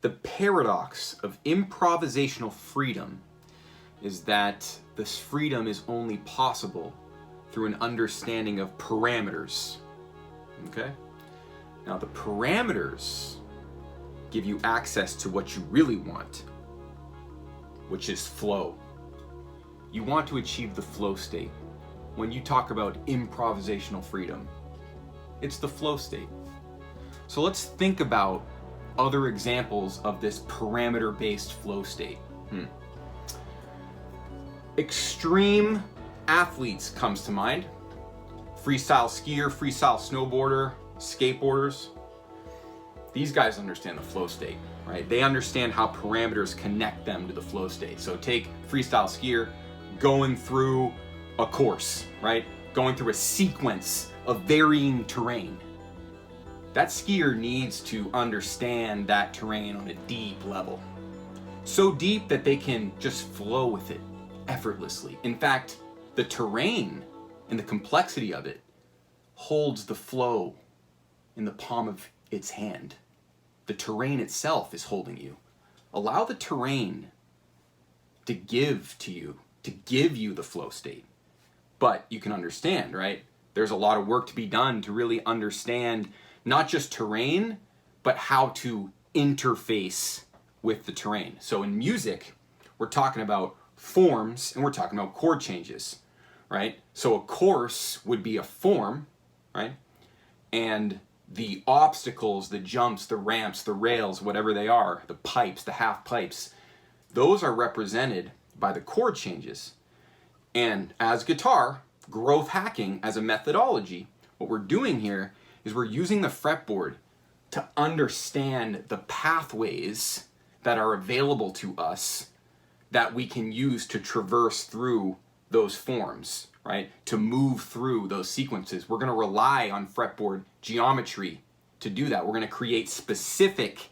The paradox of improvisational freedom is that this freedom is only possible through an understanding of parameters. Okay? Now, the parameters give you access to what you really want, which is flow. You want to achieve the flow state. When you talk about improvisational freedom, it's the flow state. So let's think about other examples of this parameter-based flow state. Extreme athletes comes to mind. Freestyle skier, freestyle snowboarder, skateboarders. These guys understand the flow state, right? They understand how parameters connect them to the flow state. So take freestyle skier going through a course, right? Going through a sequence of varying terrain. That skier needs to understand that terrain on a deep level. So deep that they can just flow with it effortlessly. In fact, the terrain and the complexity of it holds the flow in the palm of its hand. The terrain itself is holding you. Allow the terrain to give to you, to give you the flow state. But you can understand, right? There's a lot of work to be done to really understand not just terrain, but how to interface with the terrain. So in music, we're talking about forms and we're talking about chord changes, right? So a course would be a form, right? And the obstacles, the jumps, the ramps, the rails, whatever they are, the pipes, the half pipes, those are represented by the chord changes. And as guitar, growth hacking as a methodology, what we're doing here is we're using the fretboard to understand the pathways that are available to us that we can use to traverse through those forms, right? To move through those sequences. We're going to rely on fretboard geometry to do that. We're going to create specific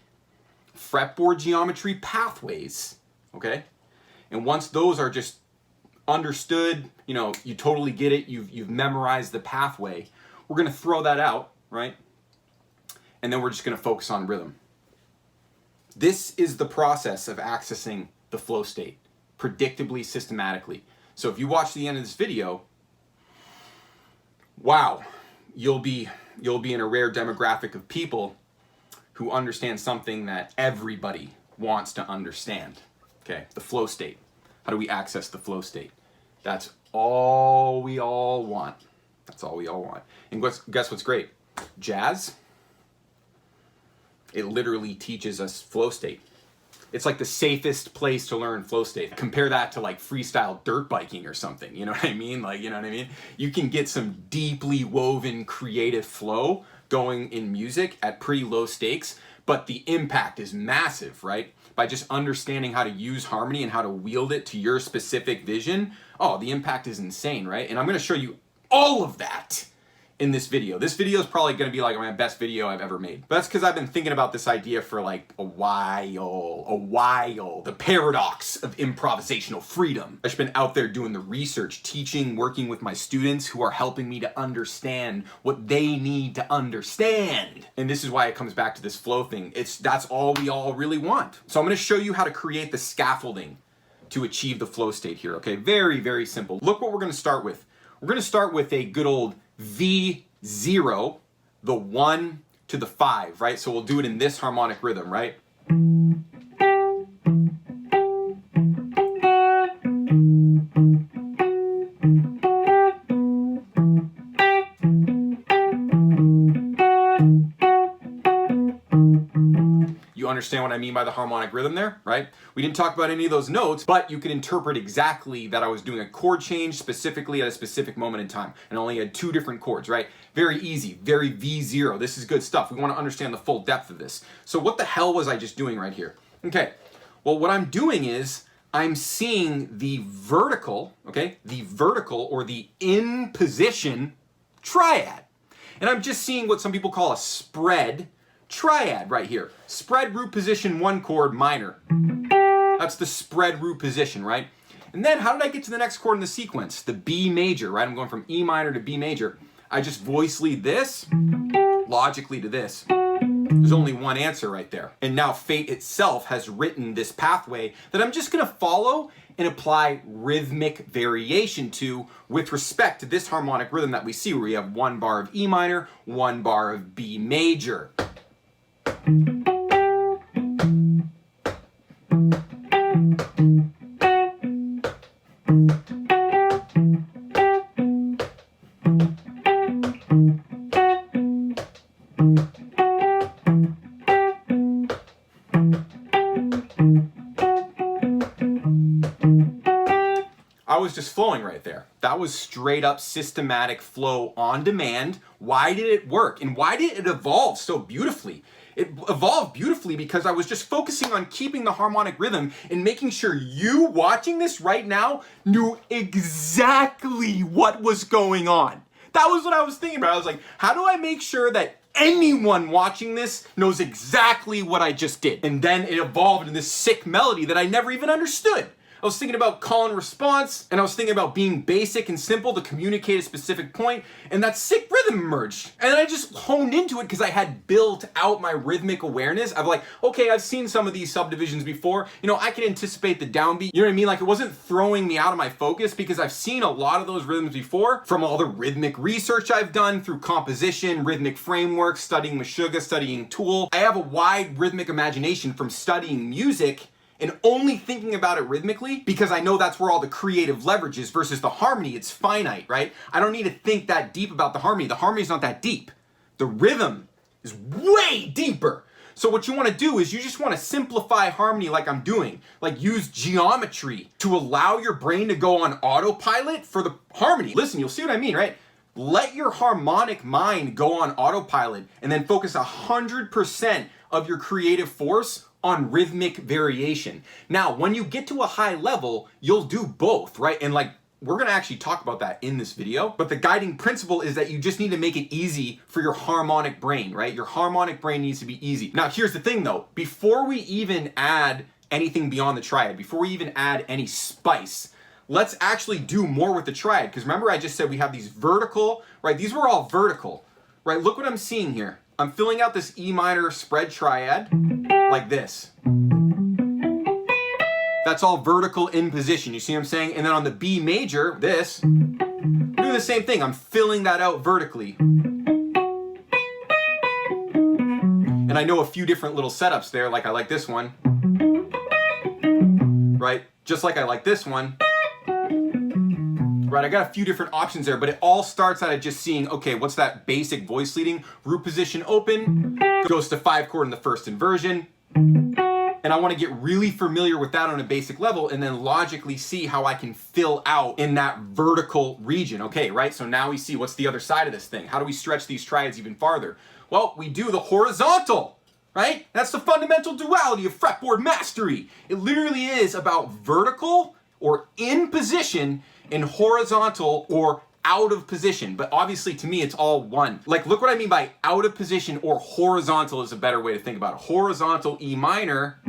fretboard geometry pathways, okay? And once those are just understood, you know, you totally get it, you've memorized the pathway, we're going to throw that out, right? And then we're just going to focus on rhythm. This is the process of accessing the flow state, predictably, systematically. So if you watch the end of this video, wow, you'll be in a rare demographic of people who understand something that everybody wants to understand. Okay, the flow state. How do we access the flow state? That's all we all want. That's all we all want. And guess what's great? Jazz, it literally teaches us flow state. It's like the safest place to learn flow state. Compare that to like freestyle dirt biking or something, you know what I mean? Like, you know what I mean? You can get some deeply woven creative flow going in music at pretty low stakes, but the impact is massive, right? By just understanding how to use harmony and how to wield it to your specific vision, oh, the impact is insane, right? And I'm gonna show you all of that in this video. This video is probably going to be like my best video I've ever made. But that's because I've been thinking about this idea for like a while. The paradox of improvisational freedom. I've just been out there doing the research, teaching, working with my students who are helping me to understand what they need to understand. And this is why it comes back to this flow thing. That's all we all really want. So I'm going to show you how to create the scaffolding to achieve the flow state here, okay? Very, very simple. Look what we're going to start with. We're going to start with a good old V0, the 1 to the 5, right? So we'll do it in this harmonic rhythm, right? You understand what I mean by the harmonic rhythm there, right? We didn't talk about any of those notes, but you can interpret exactly that I was doing a chord change specifically at a specific moment in time, and only had 2 different chords, right? Very easy, very V0. This is good stuff. We want to understand the full depth of this. So what the hell was I just doing right here? Okay, well, what I'm doing is I'm seeing the vertical, okay? The vertical or the in position triad. And I'm just seeing what some people call a spread triad right here. Spread root position 1 chord minor. That's the spread root position, right? And then how did I get to the next chord in the sequence? The B major, right? I'm going from E minor to B major. I just voice lead this, logically to this. And There's only one answer right there. And now fate itself has written this pathway that I'm just gonna follow and apply rhythmic variation to with respect to this harmonic rhythm that we see, where we have 1 bar of E minor, 1 bar of B major. I was just flowing right there. That was straight up systematic flow on demand. Why did it work? And why did it evolve so beautifully? It evolved beautifully because I was just focusing on keeping the harmonic rhythm and making sure you watching this right now knew exactly what was going on. That was what I was thinking about. I was like, how do I make sure that anyone watching this knows exactly what I just did? And then it evolved into this sick melody that I never even understood. I was thinking about call and response, and I was thinking about being basic and simple to communicate a specific point, and that sick rhythm emerged. And I just honed into it because I had built out my rhythmic awareness. I'm like, okay, I've seen some of these subdivisions before. You know, I can anticipate the downbeat. You know what I mean? Like, it wasn't throwing me out of my focus because I've seen a lot of those rhythms before from all the rhythmic research I've done through composition, rhythmic frameworks, studying Meshuggah, studying Tool. I have a wide rhythmic imagination from studying music and only thinking about it rhythmically because I know that's where all the creative leverage is versus the harmony. It's finite, right? I don't need to think that deep about the harmony. The harmony's not that deep. The rhythm is way deeper. So what you want to do is you just want to simplify harmony like I'm doing. Like use geometry to allow your brain to go on autopilot for the harmony. Listen, you'll see what I mean, right? Let your harmonic mind go on autopilot and then focus 100% of your creative force on rhythmic variation. Now, when you get to a high level, you'll do both, right? And like, we're gonna actually talk about that in this video, but the guiding principle is that you just need to make it easy for your harmonic brain, right? Your harmonic brain needs to be easy. Now, here's the thing though, before we even add anything beyond the triad, before we even add any spice, let's actually do more with the triad. Because remember I just said we have these vertical, right? These were all vertical, right? Look what I'm seeing here. I'm filling out this E minor spread triad like this. That's all vertical in position. You see what I'm saying? And then on the B major, this, I'm doing the same thing. I'm filling that out vertically. And I know a few different little setups there. Like I like this one, right? Just like I like this one. Right, I got a few different options there, but it all starts out of just seeing, okay, what's that basic voice leading? Root position open, goes to 5 chord in the first inversion. And I want to get really familiar with that on a basic level and then logically see how I can fill out in that vertical region. Okay, right? So now we see what's the other side of this thing. How do we stretch these triads even farther? Well, we do the horizontal, right? That's the fundamental duality of fretboard mastery. It literally is about vertical or in position and horizontal or out of position. But obviously to me, it's all one. Like, look what I mean by out of position or horizontal is a better way to think about it. Horizontal E minor.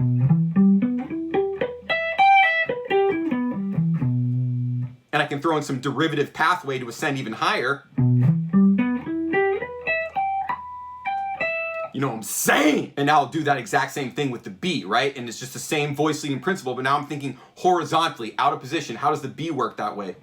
And I can throw in some derivative pathway to ascend even higher. You know what I'm saying? And now I'll do that exact same thing with the B, right? And it's just the same voice leading principle, but now I'm thinking horizontally, out of position. How does the B work that way?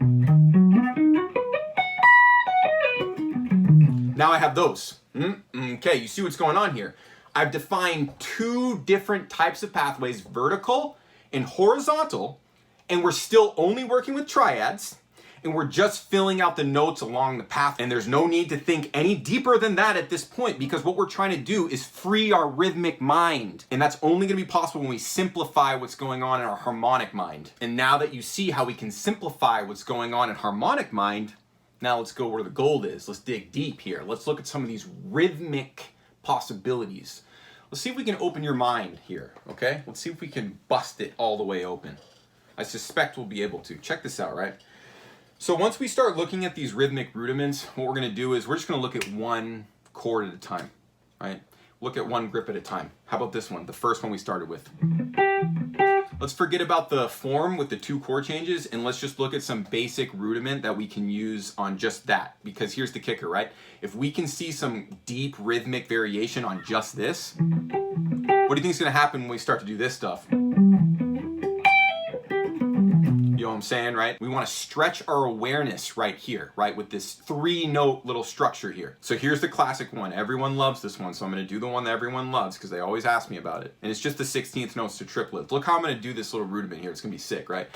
Now I have those. Okay, you see what's going on here. I've defined 2 different types of pathways, vertical and horizontal, and we're still only working with triads, and we're just filling out the notes along the path. And there's no need to think any deeper than that at this point, because what we're trying to do is free our rhythmic mind. And that's only gonna be possible when we simplify what's going on in our harmonic mind. And now that you see how we can simplify what's going on in harmonic mind, now let's go where the gold is. Let's dig deep here. Let's look at some of these rhythmic possibilities. Let's see if we can open your mind here, okay? Let's see if we can bust it all the way open. I suspect we'll be able to. Check this out, right? So once we start looking at these rhythmic rudiments, what we're gonna do is we're just gonna look at one chord at a time, right? Look at one grip at a time. How about this one, the first one we started with? Let's forget about the form with the 2 chord changes and let's just look at some basic rudiment that we can use on just that. Because here's the kicker, right? If we can see some deep rhythmic variation on just this, what do you think is going to happen when we start to do this stuff? You know what I'm saying, right? We want to stretch our awareness right here, right? With this 3-note little structure here. So here's the classic one. Everyone loves this one. So I'm going to do the one that everyone loves because they always ask me about it. And it's just the 16th notes to triplets. Look how I'm going to do this little rudiment here. It's going to be sick, right?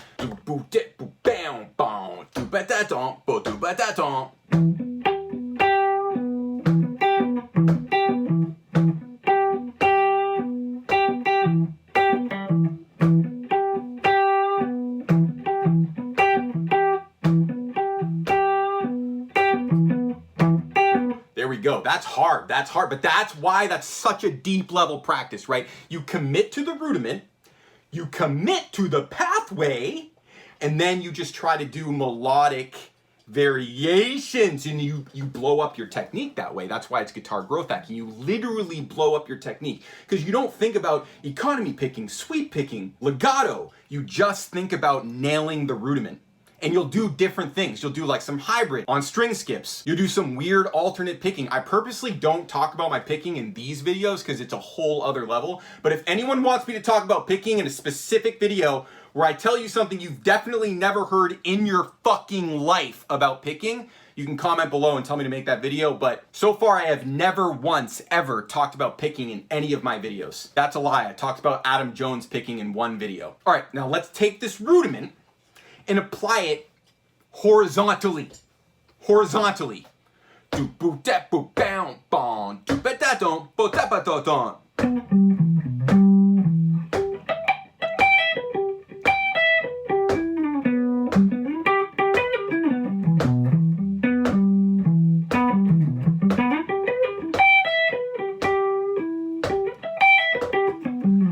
There we go. That's hard, but that's why that's such a deep level practice, right? You commit to the rudiment, you commit to the pathway, and then you just try to do melodic variations and you blow up your technique that way. That's why it's guitar growth hacking. You literally blow up your technique because you don't think about economy picking, sweep picking, legato. You just think about nailing the rudiment. And you'll do different things. You'll do like some hybrid on string skips. You'll do some weird alternate picking. I purposely don't talk about my picking in these videos because it's a whole other level. But if anyone wants me to talk about picking in a specific video where I tell you something you've definitely never heard in your fucking life about picking, you can comment below and tell me to make that video. But so far I have never once ever talked about picking in any of my videos. That's a lie. I talked about Adam Jones picking in one video. All right, now let's take this rudiment and apply it horizontally. Horizontally.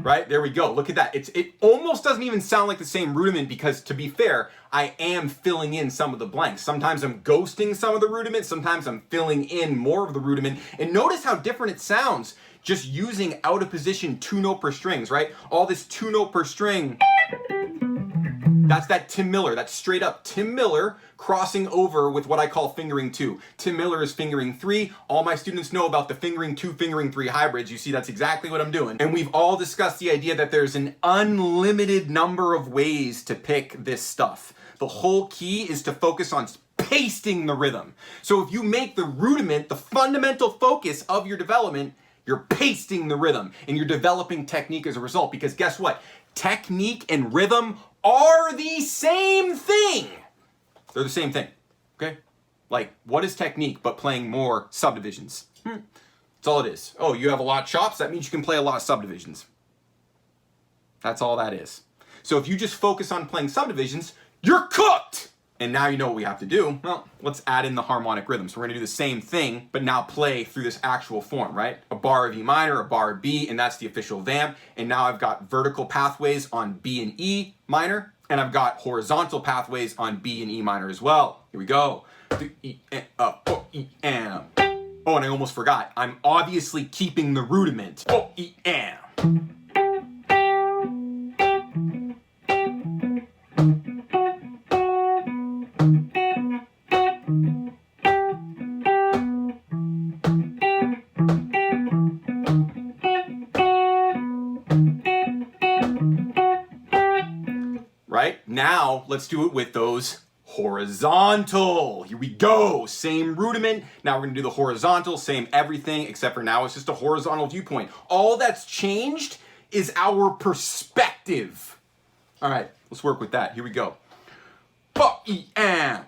Right? There we go. Look at that. It almost doesn't even sound like the same rudiment because, to be fair, I am filling in some of the blanks. Sometimes I'm ghosting some of the rudiment. Sometimes I'm filling in more of the rudiment. And notice how different it sounds just using out of position 2-note per strings, right? All this 2-note per string. That's that Tim Miller. That's straight up Tim Miller crossing over with what I call fingering 2. Tim Miller is fingering 3. All my students know about the fingering 2, fingering 3 hybrids. You see, that's exactly what I'm doing. And we've all discussed the idea that there's an unlimited number of ways to pick this stuff. The whole key is to focus on pasting the rhythm. So if you make the rudiment the fundamental focus of your development, you're pasting the rhythm and you're developing technique as a result. Because guess what? Technique and rhythm are the same thing. They're the same thing, okay? Like, what is technique but playing more subdivisions? That's all it is. Oh, you have a lot of chops? That means you can play a lot of subdivisions. That's all that is. So if you just focus on playing subdivisions, you're cooked! And now you know what we have to do. Well, let's add in the harmonic rhythm. So we're gonna do the same thing, but now play through this actual form, right? A bar of E minor, a bar of B, and that's the official vamp. And now I've got vertical pathways on B and E minor, and I've got horizontal pathways on B and E minor as well. Here we go. E, O, E, M. Oh, and I almost forgot. I'm obviously keeping the rudiment. O, E, M. Right? Now, let's do it with those horizontal. Here we go. Same rudiment. Now we're gonna do the horizontal, same everything, except for now it's just a horizontal viewpoint. All that's changed is our perspective. All right, let's work with that. Here we go. E-M.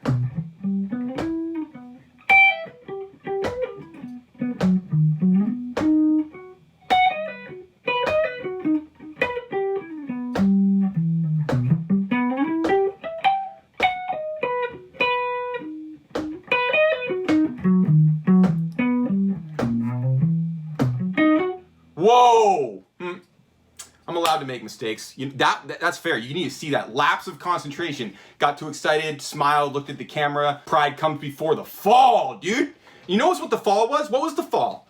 Whoa! I'm allowed to make mistakes. That's fair. You need to see that lapse of concentration. Got too excited, smiled, looked at the camera. Pride comes before the fall, dude. You notice what the fall was? What was the fall?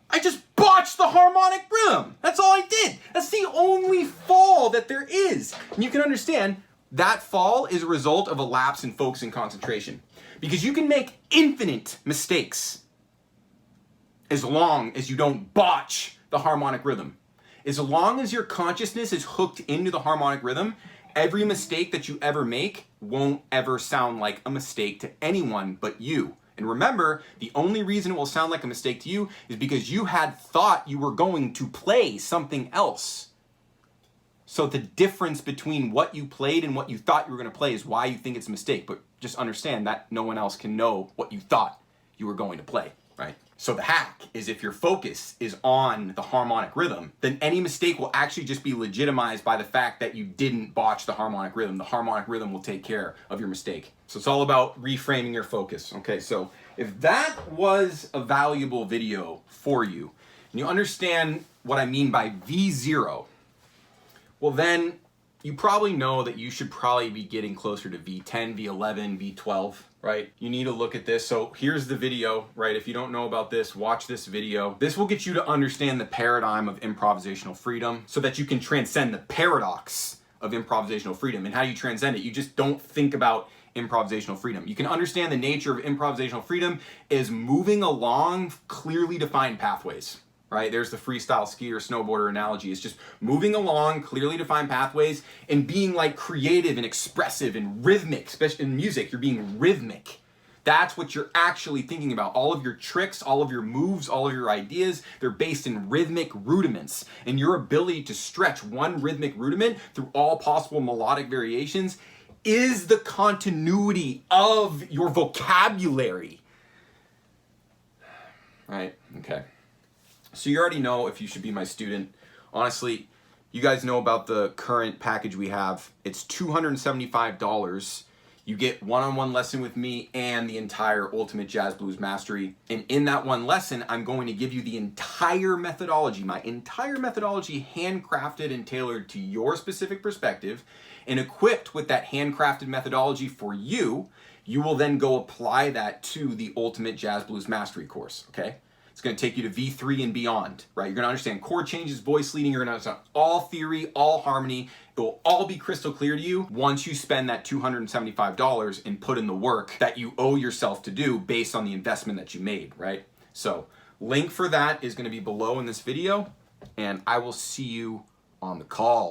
I just botched the harmonic rhythm. That's all I did. That's the only fall that there is. is. And you can understand that fall is a result of a lapse in focus and concentration. Because you can make infinite mistakes as long as you don't botch the harmonic rhythm. As long as your consciousness is hooked into the harmonic rhythm, every mistake that you ever make won't ever sound like a mistake to anyone but you. And remember, the only reason it will sound like a mistake to you is because you had thought you were going to play something else. So the difference between what you played and what you thought you were going to play is why you think it's a mistake. But just understand that no one else can know what you thought you were going to play, right? So the hack is, if your focus is on the harmonic rhythm, then any mistake will actually just be legitimized by the fact that you didn't botch the harmonic rhythm. The harmonic rhythm will take care of your mistake. So it's all about reframing your focus. Okay, so if that was a valuable video for you, and you understand what I mean by V0, well then you probably know that you should probably be getting closer to V10, V11, V12, right? You need to look at this. So here's the video, right? If you don't know about this, watch this video. This will get you to understand the paradigm of improvisational freedom so that you can transcend the paradox of improvisational freedom. And how you transcend it, you just don't think about improvisational freedom. You can understand the nature of improvisational freedom is moving along clearly defined pathways. Right? There's the freestyle skier, snowboarder analogy. It's just moving along clearly defined pathways and being like creative and expressive and rhythmic, especially in music. You're being rhythmic. That's what you're actually thinking about. All of your tricks, all of your moves, all of your ideas, they're based in rhythmic rudiments. And your ability to stretch one rhythmic rudiment through all possible melodic variations is the continuity of your vocabulary. Right? Okay. So you already know if you should be my student. Honestly, you guys know about the current package we have. It's $275. You get one-on-one lesson with me and the entire Ultimate Jazz Blues Mastery. And in that one lesson, I'm going to give you the entire methodology, my entire methodology handcrafted and tailored to your specific perspective. And equipped with that handcrafted methodology for you, you will then go apply that to the Ultimate Jazz Blues Mastery course, okay? It's going to take you to V3 and beyond, right? You're going to understand chord changes, voice leading. You're going to understand all theory, all harmony. It will all be crystal clear to you once you spend that $275 and put in the work that you owe yourself to do based on the investment that you made, right? So link for that is going to be below in this video, and I will see you on the call.